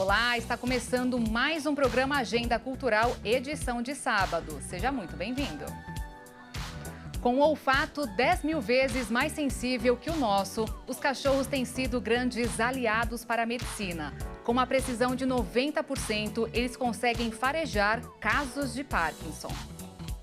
Olá, está começando mais um programa Agenda Cultural, edição de sábado. Seja muito bem-vindo. Com o olfato 10 mil vezes mais sensível que o nosso, os cachorros têm sido grandes aliados para a medicina. Com uma precisão de 90%, eles conseguem farejar casos de Parkinson.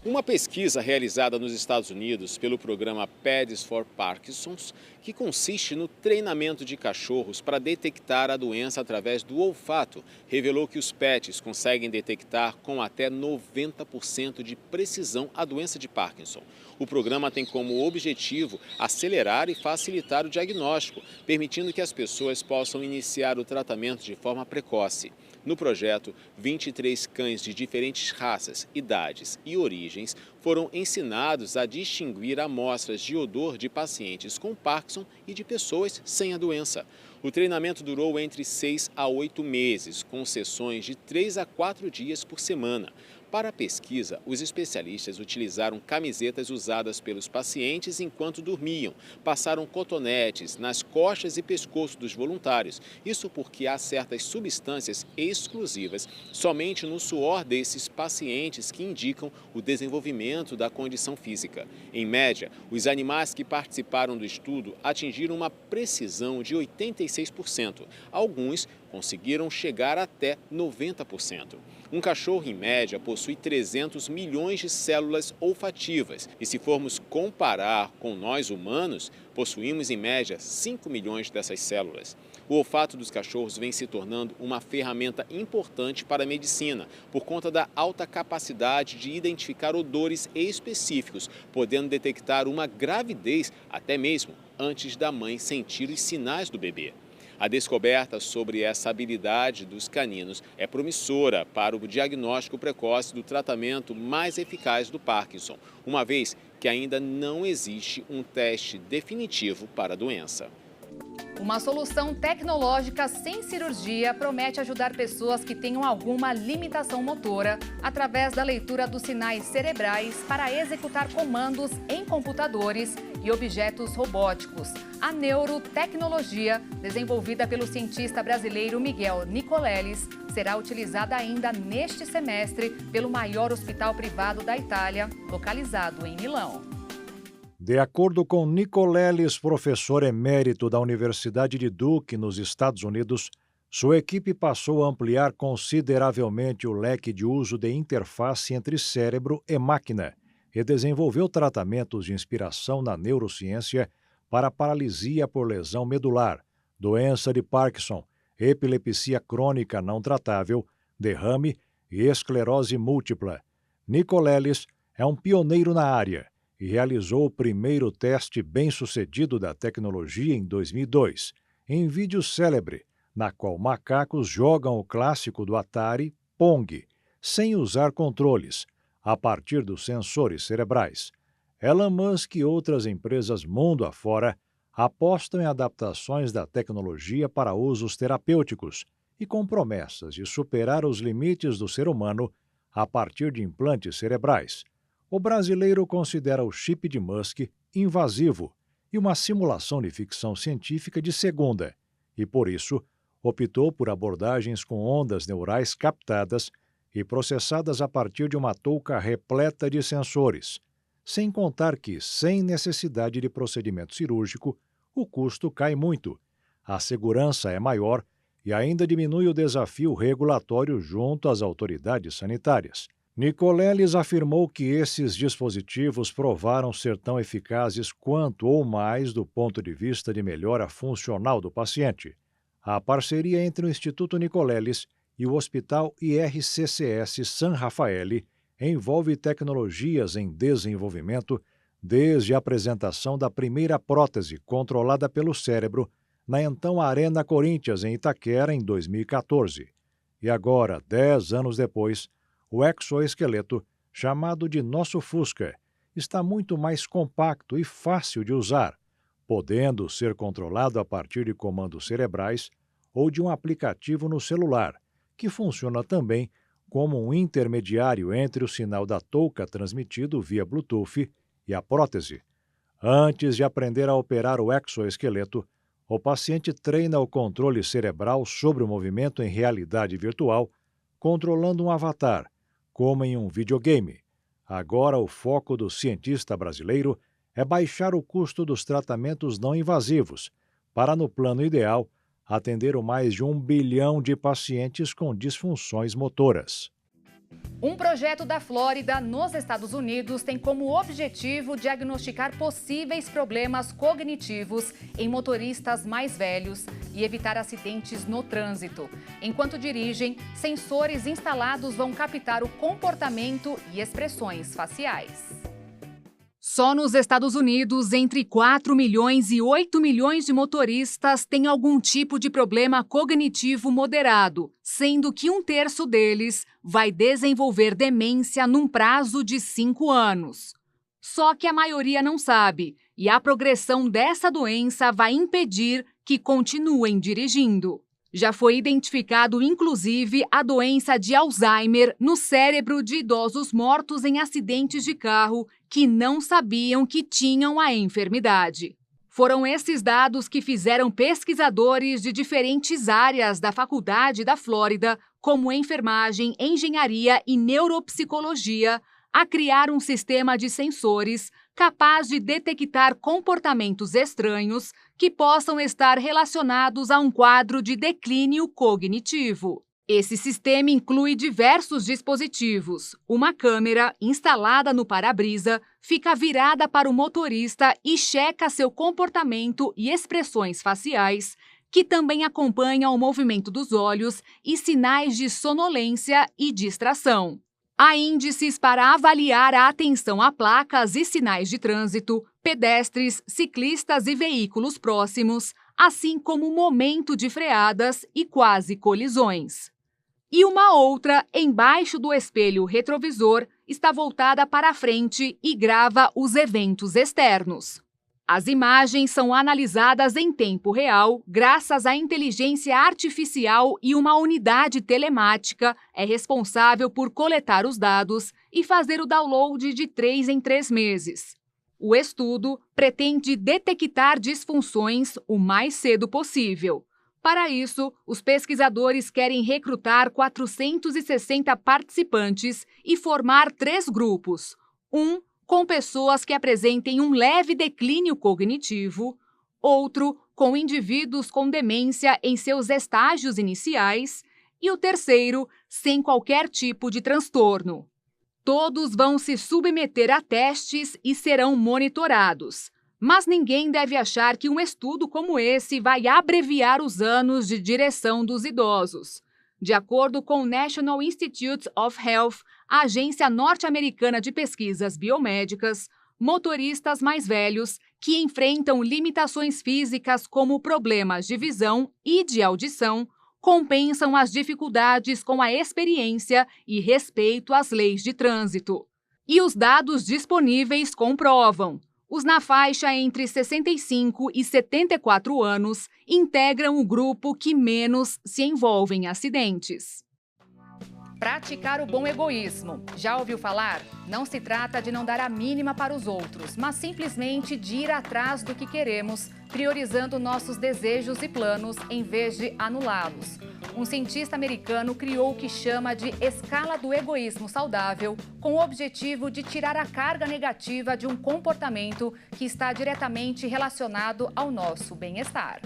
Uma pesquisa realizada nos Estados Unidos pelo programa Pets for Parkinson's, que consiste no treinamento de cachorros para detectar a doença através do olfato, revelou que os pets conseguem detectar com até 90% de precisão a doença de Parkinson. O programa tem como objetivo acelerar e facilitar o diagnóstico, permitindo que as pessoas possam iniciar o tratamento de forma precoce. No projeto, 23 cães de diferentes raças, idades e origens foram ensinados a distinguir amostras de odor de pacientes com Parkinson e de pessoas sem a doença. O treinamento durou entre 6 a 8 meses, com sessões de 3 a 4 dias por semana. Para a pesquisa, os especialistas utilizaram camisetas usadas pelos pacientes enquanto dormiam, passaram cotonetes nas costas e pescoço dos voluntários. Isso porque há certas substâncias exclusivas somente no suor desses pacientes que indicam o desenvolvimento da condição física. Em média, os animais que participaram do estudo atingiram uma precisão de 86%. Alguns conseguiram chegar até 90%. Um cachorro, em média, possui 300 milhões de células olfativas e, se formos comparar com nós humanos, possuímos, em média, 5 milhões dessas células. O olfato dos cachorros vem se tornando uma ferramenta importante para a medicina, por conta da alta capacidade de identificar odores específicos, podendo detectar uma gravidez até mesmo antes da mãe sentir os sinais do bebê. A descoberta sobre essa habilidade dos caninos é promissora para o diagnóstico precoce do tratamento mais eficaz do Parkinson, uma vez que ainda não existe um teste definitivo para a doença. Uma solução tecnológica sem cirurgia promete ajudar pessoas que tenham alguma limitação motora através da leitura dos sinais cerebrais para executar comandos em computadores e objetos robóticos. A neurotecnologia, desenvolvida pelo cientista brasileiro Miguel Nicoleles, será utilizada ainda neste semestre pelo maior hospital privado da Itália, localizado em Milão. De acordo com Nicoleles, professor emérito da Universidade de Duke, nos Estados Unidos, sua equipe passou a ampliar consideravelmente o leque de uso de interface entre cérebro e máquina e desenvolveu tratamentos de inspiração na neurociência para paralisia por lesão medular, doença de Parkinson, epilepsia crônica não tratável, derrame e esclerose múltipla. Nicoleles é um pioneiro na área e realizou o primeiro teste bem-sucedido da tecnologia em 2002, em vídeo célebre, na qual macacos jogam o clássico do Atari, Pong, sem usar controles, a partir dos sensores cerebrais. Elon Musk e outras empresas mundo afora apostam em adaptações da tecnologia para usos terapêuticos e com promessas de superar os limites do ser humano a partir de implantes cerebrais. O brasileiro considera o chip de Musk invasivo e uma simulação de ficção científica de segunda, e por isso optou por abordagens com ondas neurais captadas e processadas a partir de uma touca repleta de sensores, sem contar que, sem necessidade de procedimento cirúrgico, o custo cai muito, a segurança é maior e ainda diminui o desafio regulatório junto às autoridades sanitárias. Nicoleles afirmou que esses dispositivos provaram ser tão eficazes quanto ou mais do ponto de vista de melhora funcional do paciente. A parceria entre o Instituto Nicoleles e o Hospital IRCCS San Raffaele envolve tecnologias em desenvolvimento desde a apresentação da primeira prótese controlada pelo cérebro na então Arena Corinthians, em Itaquera, em 2014. E agora, 10 anos depois, o exoesqueleto, chamado de Nosso Fusca, está muito mais compacto e fácil de usar, podendo ser controlado a partir de comandos cerebrais ou de um aplicativo no celular, que funciona também como um intermediário entre o sinal da touca transmitido via Bluetooth e a prótese. Antes de aprender a operar o exoesqueleto, o paciente treina o controle cerebral sobre o movimento em realidade virtual, controlando um avatar, como em um videogame. Agora, o foco do cientista brasileiro é baixar o custo dos tratamentos não invasivos, para, no plano ideal, atender o mais de 1 bilhão de pacientes com disfunções motoras. Um projeto da Flórida, nos Estados Unidos, tem como objetivo diagnosticar possíveis problemas cognitivos em motoristas mais velhos e evitar acidentes no trânsito. Enquanto dirigem, sensores instalados vão captar o comportamento e expressões faciais. Só nos Estados Unidos, entre 4 milhões e 8 milhões de motoristas têm algum tipo de problema cognitivo moderado, sendo que 1/3 deles vai desenvolver demência num prazo de 5 anos. Só que a maioria não sabe, e a progressão dessa doença vai impedir que continuem dirigindo. Já foi identificado, inclusive, a doença de Alzheimer no cérebro de idosos mortos em acidentes de carro que não sabiam que tinham a enfermidade. Foram esses dados que fizeram pesquisadores de diferentes áreas da Faculdade da Flórida, como enfermagem, engenharia e neuropsicologia, a criar um sistema de sensores capaz de detectar comportamentos estranhos que possam estar relacionados a um quadro de declínio cognitivo. Esse sistema inclui diversos dispositivos. Uma câmera instalada no para-brisa fica virada para o motorista e checa seu comportamento e expressões faciais, que também acompanha o movimento dos olhos e sinais de sonolência e distração. Há índices para avaliar a atenção a placas e sinais de trânsito, pedestres, ciclistas e veículos próximos, assim como o momento de freadas e quase colisões. E uma outra, embaixo do espelho retrovisor, está voltada para a frente e grava os eventos externos. As imagens são analisadas em tempo real, graças à inteligência artificial, e uma unidade telemática é responsável por coletar os dados e fazer o download de 3 em 3 meses. O estudo pretende detectar disfunções o mais cedo possível. Para isso, os pesquisadores querem recrutar 460 participantes e formar 3 grupos. Com pessoas que apresentem um leve declínio cognitivo, outro com indivíduos com demência em seus estágios iniciais e o terceiro sem qualquer tipo de transtorno. Todos vão se submeter a testes e serão monitorados. Mas ninguém deve achar que um estudo como esse vai abreviar os anos de direção dos idosos. De acordo com o National Institutes of Health, a agência norte-americana de pesquisas biomédicas, motoristas mais velhos que enfrentam limitações físicas como problemas de visão e de audição compensam as dificuldades com a experiência e respeito às leis de trânsito. E os dados disponíveis comprovam. Os na faixa entre 65 e 74 anos integram o grupo que menos se envolve em acidentes. Praticar o bom egoísmo. Já ouviu falar? Não se trata de não dar a mínima para os outros, mas simplesmente de ir atrás do que queremos, priorizando nossos desejos e planos em vez de anulá-los. Um cientista americano criou o que chama de escala do egoísmo saudável, com o objetivo de tirar a carga negativa de um comportamento que está diretamente relacionado ao nosso bem-estar.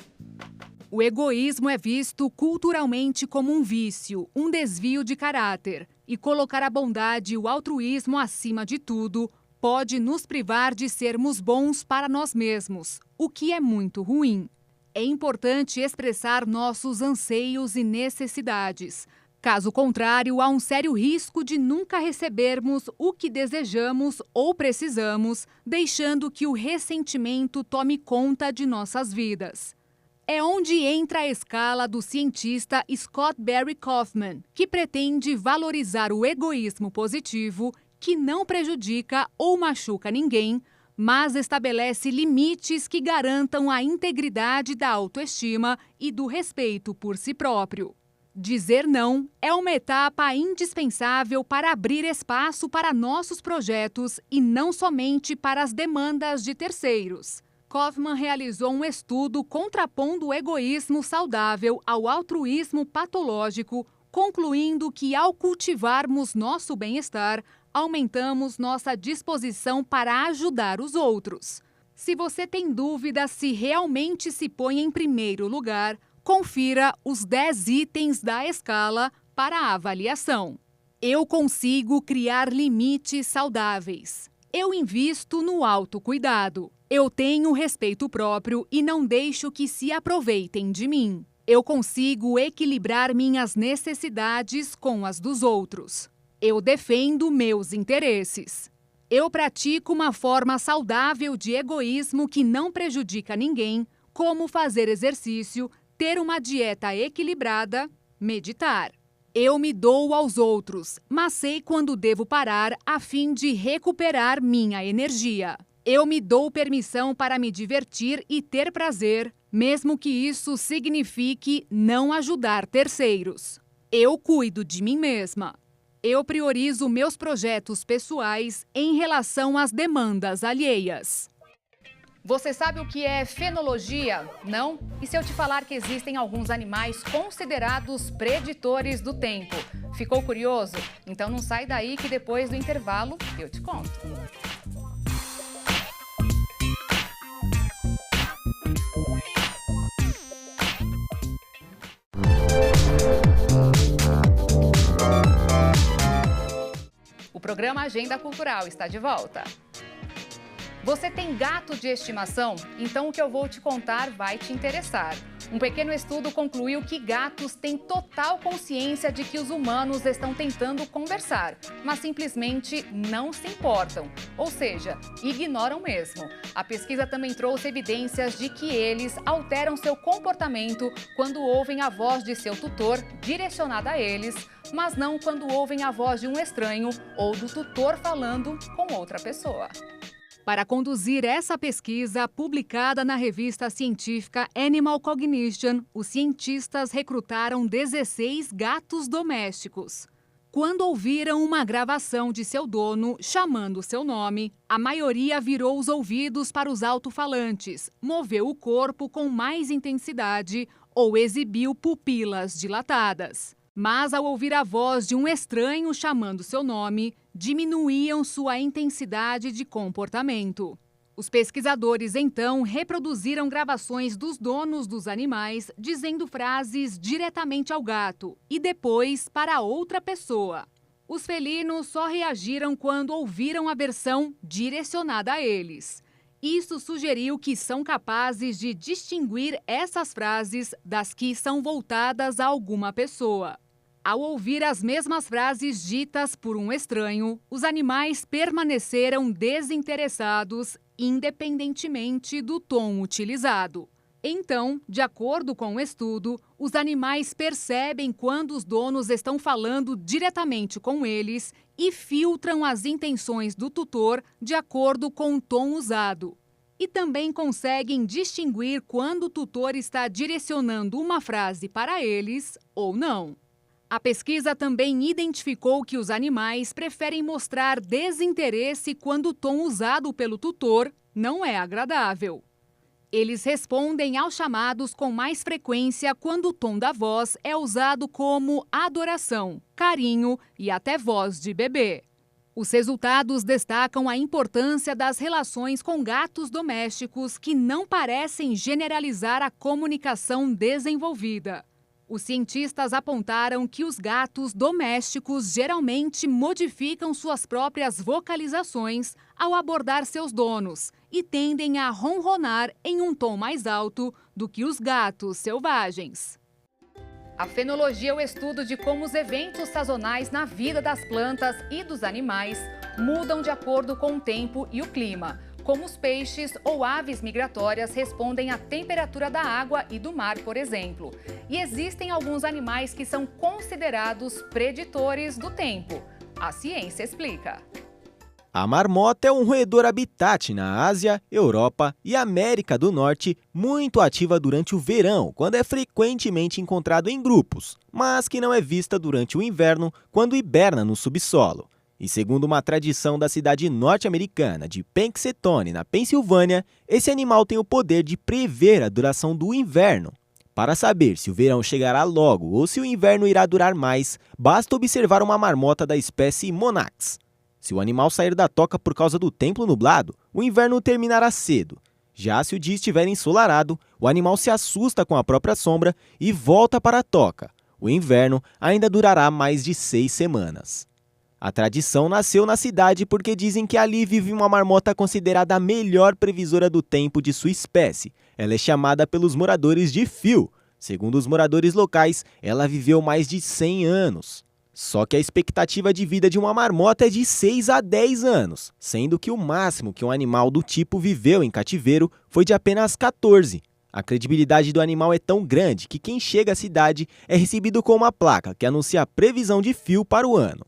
O egoísmo é visto culturalmente como um vício, um desvio de caráter. E colocar a bondade e o altruísmo acima de tudo pode nos privar de sermos bons para nós mesmos, o que é muito ruim. É importante expressar nossos anseios e necessidades. Caso contrário, há um sério risco de nunca recebermos o que desejamos ou precisamos, deixando que o ressentimento tome conta de nossas vidas. É onde entra a escala do cientista Scott Barry Kaufman, que pretende valorizar o egoísmo positivo, que não prejudica ou machuca ninguém, mas estabelece limites que garantam a integridade da autoestima e do respeito por si próprio. Dizer não é uma etapa indispensável para abrir espaço para nossos projetos e não somente para as demandas de terceiros. Kaufman realizou um estudo contrapondo o egoísmo saudável ao altruísmo patológico, concluindo que ao cultivarmos nosso bem-estar, aumentamos nossa disposição para ajudar os outros. Se você tem dúvida se realmente se põe em primeiro lugar, confira os 10 itens da escala para a avaliação. Eu consigo criar limites saudáveis. Eu invisto no autocuidado. Eu tenho respeito próprio e não deixo que se aproveitem de mim. Eu consigo equilibrar minhas necessidades com as dos outros. Eu defendo meus interesses. Eu pratico uma forma saudável de egoísmo que não prejudica ninguém, como fazer exercício, ter uma dieta equilibrada, meditar. Eu me dou aos outros, mas sei quando devo parar a fim de recuperar minha energia. Eu me dou permissão para me divertir e ter prazer, mesmo que isso signifique não ajudar terceiros. Eu cuido de mim mesma. Eu priorizo meus projetos pessoais em relação às demandas alheias. Você sabe o que é fenologia? Não? E se eu te falar que existem alguns animais considerados preditores do tempo? Ficou curioso? Então não sai daí que depois do intervalo eu te conto. O programa Agenda Cultural está de volta. Você tem gato de estimação? Então o que eu vou te contar vai te interessar. Um pequeno estudo concluiu que gatos têm total consciência de que os humanos estão tentando conversar, mas simplesmente não se importam, ou seja, ignoram mesmo. A pesquisa também trouxe evidências de que eles alteram seu comportamento quando ouvem a voz de seu tutor direcionada a eles, mas não quando ouvem a voz de um estranho ou do tutor falando com outra pessoa. Para conduzir essa pesquisa, publicada na revista científica Animal Cognition, os cientistas recrutaram 16 gatos domésticos. Quando ouviram uma gravação de seu dono chamando seu nome, a maioria virou os ouvidos para os alto-falantes, moveu o corpo com mais intensidade ou exibiu pupilas dilatadas. Mas, ao ouvir a voz de um estranho chamando seu nome, diminuíam sua intensidade de comportamento. Os pesquisadores, então, reproduziram gravações dos donos dos animais dizendo frases diretamente ao gato e depois para outra pessoa. Os felinos só reagiram quando ouviram a versão direcionada a eles. Isso sugeriu que são capazes de distinguir essas frases das que são voltadas a alguma pessoa. Ao ouvir as mesmas frases ditas por um estranho, os animais permaneceram desinteressados, independentemente do tom utilizado. Então, de acordo com o estudo, os animais percebem quando os donos estão falando diretamente com eles e filtram as intenções do tutor de acordo com o tom usado. E também conseguem distinguir quando o tutor está direcionando uma frase para eles ou não. A pesquisa também identificou que os animais preferem mostrar desinteresse quando o tom usado pelo tutor não é agradável. Eles respondem aos chamados com mais frequência quando o tom da voz é usado como adoração, carinho e até voz de bebê. Os resultados destacam a importância das relações com gatos domésticos que não parecem generalizar a comunicação desenvolvida. Os cientistas apontaram que os gatos domésticos geralmente modificam suas próprias vocalizações ao abordar seus donos e tendem a ronronar em um tom mais alto do que os gatos selvagens. A fenologia é o estudo de como os eventos sazonais na vida das plantas e dos animais mudam de acordo com o tempo e o clima. Como os peixes ou aves migratórias respondem à temperatura da água e do mar, por exemplo. E existem alguns animais que são considerados preditores do tempo. A ciência explica. A marmota é um roedor habitat na Ásia, Europa e América do Norte, muito ativa durante o verão, quando é frequentemente encontrado em grupos, mas que não é vista durante o inverno, quando hiberna no subsolo. E segundo uma tradição da cidade norte-americana de Punxsutawney, na Pensilvânia, esse animal tem o poder de prever a duração do inverno. Para saber se o verão chegará logo ou se o inverno irá durar mais, basta observar uma marmota da espécie Monax. Se o animal sair da toca por causa do tempo nublado, o inverno terminará cedo. Já se o dia estiver ensolarado, o animal se assusta com a própria sombra e volta para a toca. O inverno ainda durará mais de 6 semanas. A tradição nasceu na cidade porque dizem que ali vive uma marmota considerada a melhor previsora do tempo de sua espécie. Ela é chamada pelos moradores de Phil. Segundo os moradores locais, ela viveu mais de 100 anos. Só que a expectativa de vida de uma marmota é de 6 a 10 anos, sendo que o máximo que um animal do tipo viveu em cativeiro foi de apenas 14. A credibilidade do animal é tão grande que quem chega à cidade é recebido com uma placa que anuncia a previsão de Phil para o ano.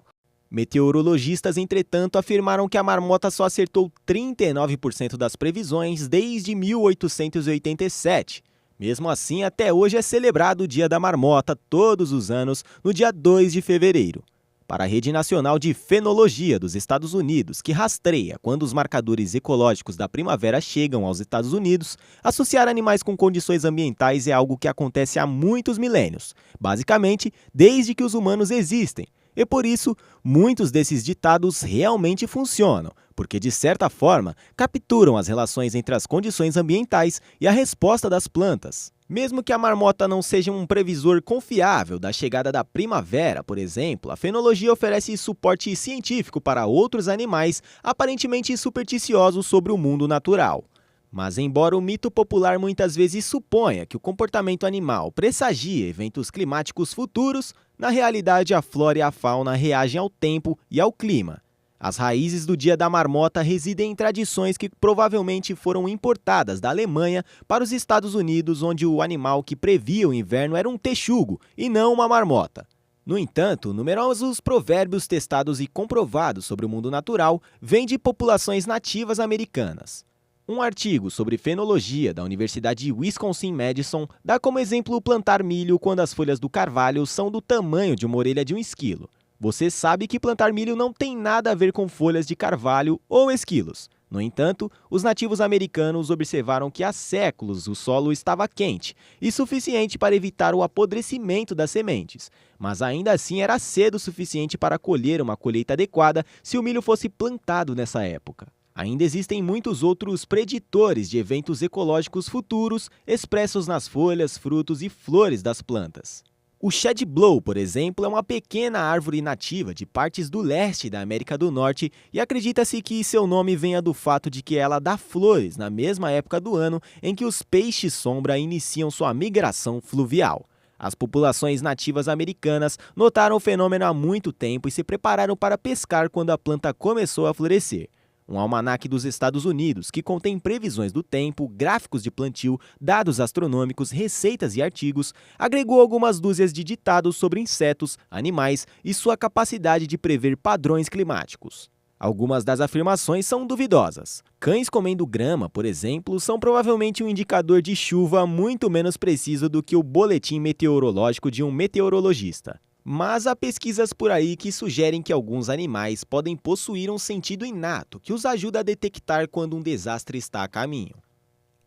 Meteorologistas, entretanto, afirmaram que a marmota só acertou 39% das previsões desde 1887. Mesmo assim, até hoje é celebrado o Dia da Marmota todos os anos, no dia 2 de fevereiro. Para a Rede Nacional de Fenologia dos Estados Unidos, que rastreia quando os marcadores ecológicos da primavera chegam aos Estados Unidos, associar animais com condições ambientais é algo que acontece há muitos milênios, basicamente desde que os humanos existem. E por isso, muitos desses ditados realmente funcionam, porque de certa forma capturam as relações entre as condições ambientais e a resposta das plantas. Mesmo que a marmota não seja um previsor confiável da chegada da primavera, por exemplo, a fenologia oferece suporte científico para outros animais aparentemente supersticiosos sobre o mundo natural. Mas embora o mito popular muitas vezes suponha que o comportamento animal pressagia eventos climáticos futuros, na realidade a flora e a fauna reagem ao tempo e ao clima. As raízes do Dia da Marmota residem em tradições que provavelmente foram importadas da Alemanha para os Estados Unidos, onde o animal que previa o inverno era um texugo e não uma marmota. No entanto, numerosos provérbios testados e comprovados sobre o mundo natural vêm de populações nativas americanas. Um artigo sobre fenologia da Universidade Wisconsin-Madison dá como exemplo plantar milho quando as folhas do carvalho são do tamanho de uma orelha de um esquilo. Você sabe que plantar milho não tem nada a ver com folhas de carvalho ou esquilos. No entanto, os nativos americanos observaram que há séculos o solo estava quente e suficiente para evitar o apodrecimento das sementes. Mas ainda assim era cedo o suficiente para colher uma colheita adequada se o milho fosse plantado nessa época. Ainda existem muitos outros preditores de eventos ecológicos futuros expressos nas folhas, frutos e flores das plantas. O shadblow, por exemplo, é uma pequena árvore nativa de partes do leste da América do Norte e acredita-se que seu nome venha do fato de que ela dá flores na mesma época do ano em que os peixes-sombra iniciam sua migração fluvial. As populações nativas americanas notaram o fenômeno há muito tempo e se prepararam para pescar quando a planta começou a florescer. Um almanaque dos Estados Unidos, que contém previsões do tempo, gráficos de plantio, dados astronômicos, receitas e artigos, agregou algumas dúzias de ditados sobre insetos, animais e sua capacidade de prever padrões climáticos. Algumas das afirmações são duvidosas. Cães comendo grama, por exemplo, são provavelmente um indicador de chuva muito menos preciso do que o boletim meteorológico de um meteorologista. Mas há pesquisas por aí que sugerem que alguns animais podem possuir um sentido inato que os ajuda a detectar quando um desastre está a caminho.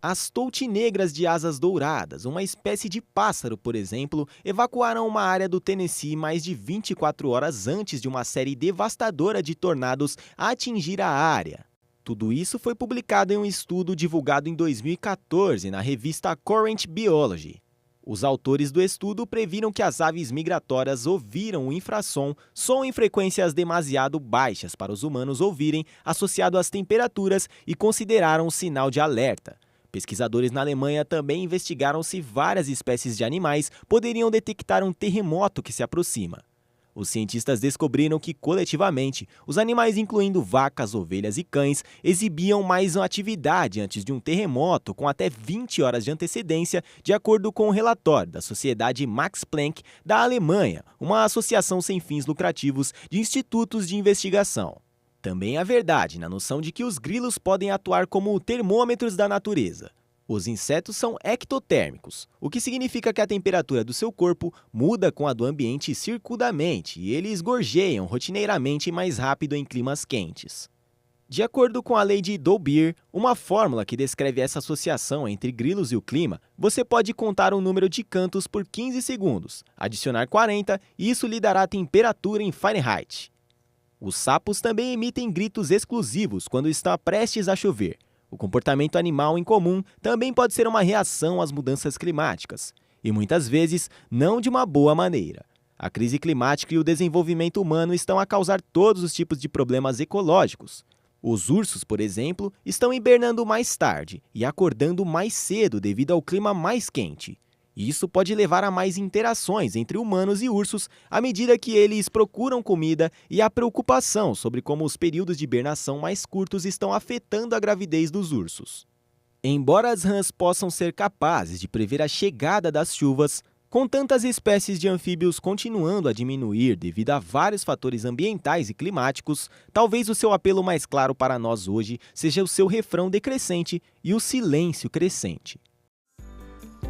As toutinegras de asas douradas, uma espécie de pássaro, por exemplo, evacuaram uma área do Tennessee mais de 24 horas antes de uma série devastadora de tornados atingir a área. Tudo isso foi publicado em um estudo divulgado em 2014 na revista Current Biology. Os autores do estudo previram que as aves migratórias ouviram o infrassom, som em frequências demasiado baixas para os humanos ouvirem, associado às temperaturas, e consideraram um sinal de alerta. Pesquisadores na Alemanha também investigaram se várias espécies de animais poderiam detectar um terremoto que se aproxima. Os cientistas descobriram que, coletivamente, os animais, incluindo vacas, ovelhas e cães, exibiam mais atividade antes de um terremoto com até 20 horas de antecedência, de acordo com o relatório da Sociedade Max Planck da Alemanha, uma associação sem fins lucrativos de institutos de investigação. Também há verdade na noção de que os grilos podem atuar como termômetros da natureza. Os insetos são ectotérmicos, o que significa que a temperatura do seu corpo muda com a do ambiente circundamente e eles gorjeiam rotineiramente mais rápido em climas quentes. De acordo com a lei de Dolbear, uma fórmula que descreve essa associação entre grilos e o clima, você pode contar um número de cantos por 15 segundos, adicionar 40 e isso lhe dará a temperatura em Fahrenheit. Os sapos também emitem gritos exclusivos quando está prestes a chover. O comportamento animal em comum também pode ser uma reação às mudanças climáticas, e muitas vezes não de uma boa maneira. A crise climática e o desenvolvimento humano estão a causar todos os tipos de problemas ecológicos. Os ursos, por exemplo, estão hibernando mais tarde e acordando mais cedo devido ao clima mais quente. Isso pode levar a mais interações entre humanos e ursos à medida que eles procuram comida e a preocupação sobre como os períodos de hibernação mais curtos estão afetando a gravidez dos ursos. Embora as rãs possam ser capazes de prever a chegada das chuvas, com tantas espécies de anfíbios continuando a diminuir devido a vários fatores ambientais e climáticos, talvez o seu apelo mais claro para nós hoje seja o seu refrão decrescente e o silêncio crescente.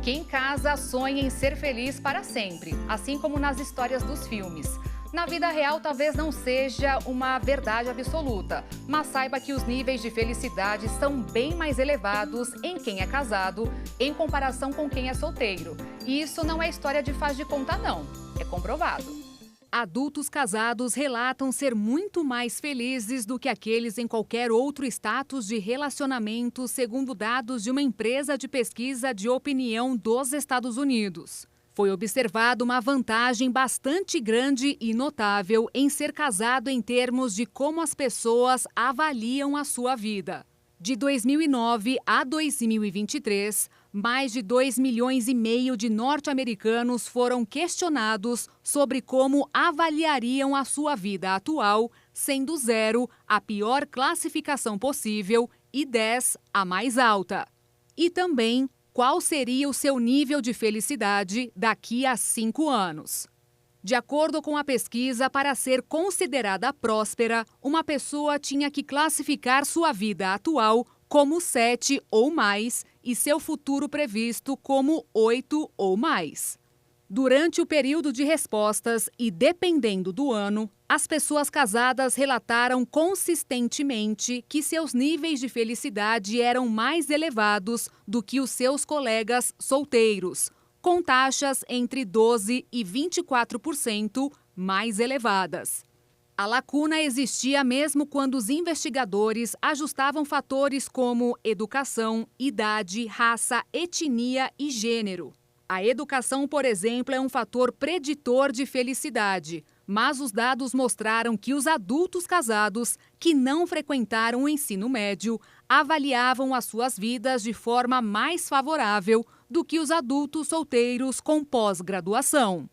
Quem casa sonha em ser feliz para sempre, assim como nas histórias dos filmes. Na vida real, talvez não seja uma verdade absoluta, mas saiba que os níveis de felicidade são bem mais elevados em quem é casado em comparação com quem é solteiro. E isso não é história de faz de conta, não. É comprovado. Adultos casados relatam ser muito mais felizes do que aqueles em qualquer outro status de relacionamento, segundo dados de uma empresa de pesquisa de opinião dos Estados Unidos. Foi observada uma vantagem bastante grande e notável em ser casado em termos de como as pessoas avaliam a sua vida. De 2009 a 2023, mais de 2,5 milhões de norte-americanos foram questionados sobre como avaliariam a sua vida atual, sendo 0 a pior classificação possível e 10 a mais alta. E também qual seria o seu nível de felicidade daqui a 5 anos. De acordo com a pesquisa, para ser considerada próspera, uma pessoa tinha que classificar sua vida atual como 7 ou mais e seu futuro previsto como 8 ou mais. Durante o período de respostas e dependendo do ano, as pessoas casadas relataram consistentemente que seus níveis de felicidade eram mais elevados do que os seus colegas solteiros, com taxas entre 12% e 24% mais elevadas. A lacuna existia mesmo quando os investigadores ajustavam fatores como educação, idade, raça, etnia e gênero. A educação, por exemplo, é um fator preditor de felicidade, mas os dados mostraram que os adultos casados que não frequentaram o ensino médio avaliavam as suas vidas de forma mais favorável do que os adultos solteiros com pós-graduação.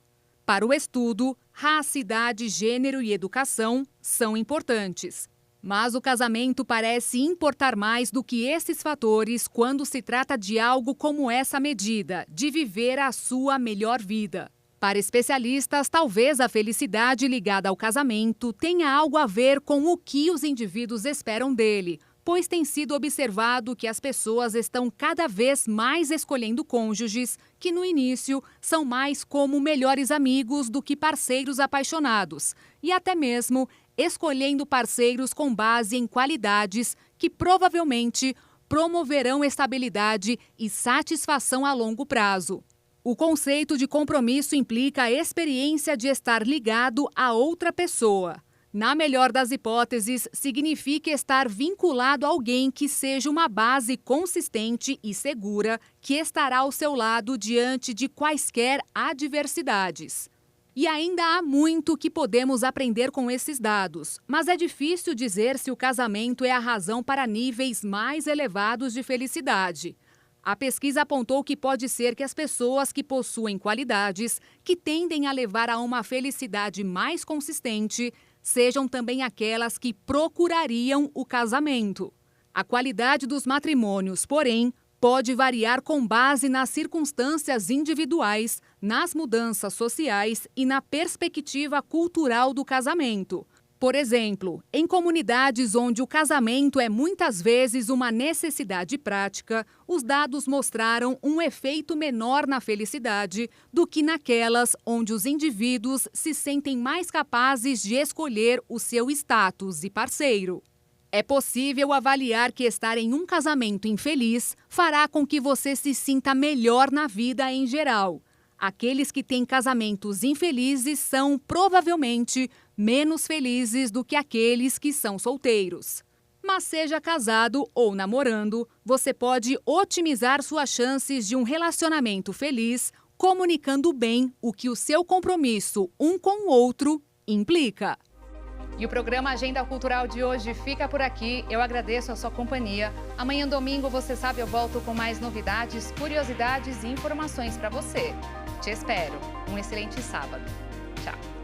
Para o estudo, raça, idade, gênero e educação são importantes. Mas o casamento parece importar mais do que esses fatores quando se trata de algo como essa medida, de viver a sua melhor vida. Para especialistas, talvez a felicidade ligada ao casamento tenha algo a ver com o que os indivíduos esperam dele, pois tem sido observado que as pessoas estão cada vez mais escolhendo cônjuges que no início são mais como melhores amigos do que parceiros apaixonados, e até mesmo escolhendo parceiros com base em qualidades que provavelmente promoverão estabilidade e satisfação a longo prazo. O conceito de compromisso implica a experiência de estar ligado a outra pessoa. Na melhor das hipóteses, significa estar vinculado a alguém que seja uma base consistente e segura que estará ao seu lado diante de quaisquer adversidades. E ainda há muito que podemos aprender com esses dados, mas é difícil dizer se o casamento é a razão para níveis mais elevados de felicidade. A pesquisa apontou que pode ser que as pessoas que possuem qualidades que tendem a levar a uma felicidade mais consistente sejam também aquelas que procurariam o casamento. A qualidade dos matrimônios, porém, pode variar com base nas circunstâncias individuais, nas mudanças sociais e na perspectiva cultural do casamento. Por exemplo, em comunidades onde o casamento é muitas vezes uma necessidade prática, os dados mostraram um efeito menor na felicidade do que naquelas onde os indivíduos se sentem mais capazes de escolher o seu status e parceiro. É possível avaliar que estar em um casamento infeliz fará com que você se sinta melhor na vida em geral. Aqueles que têm casamentos infelizes são, provavelmente, menos felizes do que aqueles que são solteiros. Mas seja casado ou namorando, você pode otimizar suas chances de um relacionamento feliz, comunicando bem o que o seu compromisso um com o outro implica. E o programa Agenda Cultural de hoje fica por aqui. Eu agradeço a sua companhia. Amanhã, domingo, você sabe, eu volto com mais novidades, curiosidades e informações para você. Te espero. Um excelente sábado. Tchau.